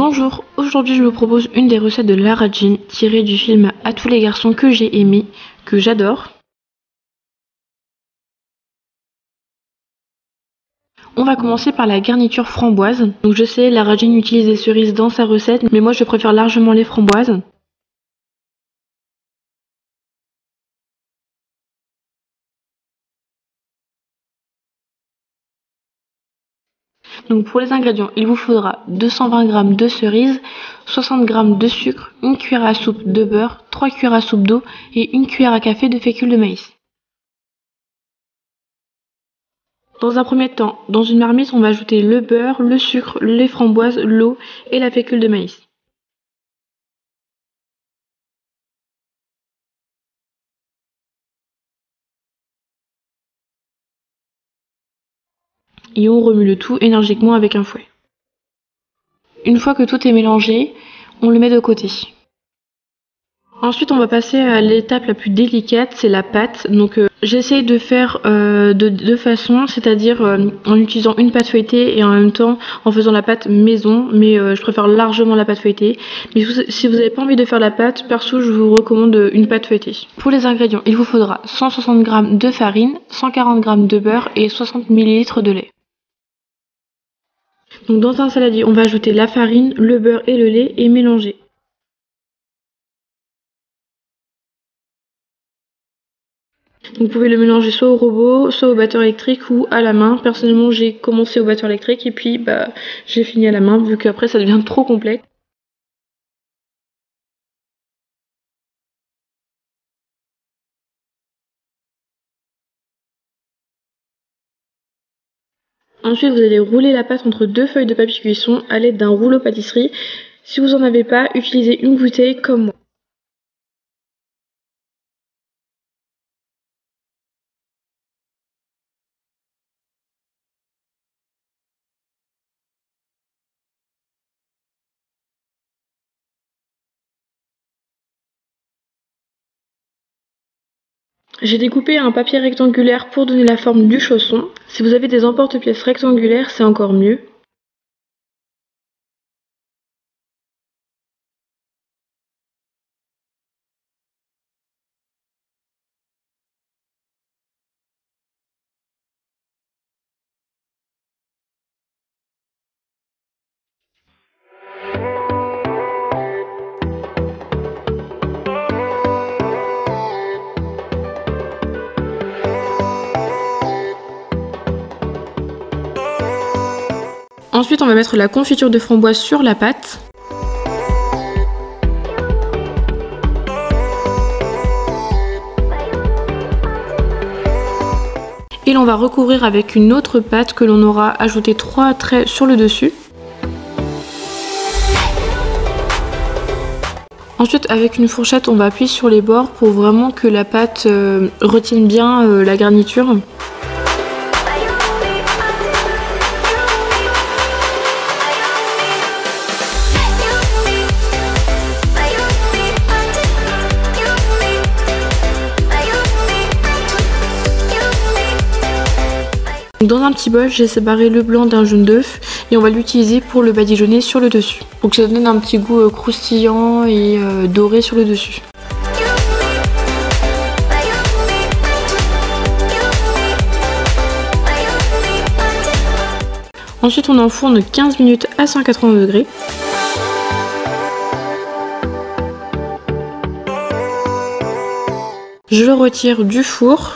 Bonjour, aujourd'hui je vous propose une des recettes de Lara Jean tirée du film À tous les garçons que j'ai aimé, que j'adore. On va commencer par la garniture framboise. Donc je sais, Lara Jean utilise des cerises dans sa recette, mais moi je préfère largement les framboises. Donc pour les ingrédients, il vous faudra 220 g de cerises, 60 g de sucre, une cuillère à soupe de beurre, 3 cuillères à soupe d'eau et une cuillère à café de fécule de maïs. Dans un premier temps, dans une marmite, on va ajouter le beurre, le sucre, les framboises, l'eau et la fécule de maïs. Et on remue le tout énergiquement avec un fouet. Une fois que tout est mélangé, on le met de côté. Ensuite, on va passer à l'étape la plus délicate, c'est la pâte. Donc j'essaye de faire de deux façons, c'est-à-dire en utilisant une pâte feuilletée et en même temps en faisant la pâte maison, mais je préfère largement la pâte feuilletée. Mais si vous n'avez pas envie de faire la pâte, perso je vous recommande une pâte feuilletée. Pour les ingrédients, il vous faudra 160 g de farine, 140 g de beurre et 60 ml de lait. Donc dans un saladier, on va ajouter la farine, le beurre et le lait et mélanger. Vous pouvez le mélanger soit au robot, soit au batteur électrique ou à la main. Personnellement, j'ai commencé au batteur électrique et puis j'ai fini à la main vu qu'après ça devient trop complexe. Ensuite, vous allez rouler la pâte entre deux feuilles de papier cuisson à l'aide d'un rouleau pâtisserie. Si vous n'en avez pas, utilisez une bouteille comme moi. J'ai découpé un papier rectangulaire pour donner la forme du chausson. Si vous avez des emporte-pièces rectangulaires, c'est encore mieux. Ensuite, on va mettre la confiture de framboise sur la pâte. Et l'on va recouvrir avec une autre pâte que l'on aura ajouté 3 traits sur le dessus. Ensuite, avec une fourchette, on va appuyer sur les bords pour vraiment que la pâte retienne bien la garniture. Dans un petit bol, j'ai séparé le blanc d'un jaune d'œuf et on va l'utiliser pour le badigeonner sur le dessus. Donc ça donne un petit goût croustillant et doré sur le dessus. Ensuite, on enfourne 15 minutes à 180 degrés. Je le retire du four.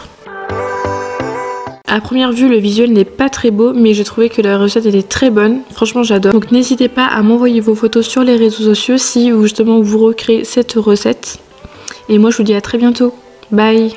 À première vue, le visuel n'est pas très beau, mais j'ai trouvé que la recette était très bonne. Franchement, j'adore. Donc n'hésitez pas à m'envoyer vos photos sur les réseaux sociaux si justement vous recréez cette recette. Et moi, je vous dis à très bientôt. Bye.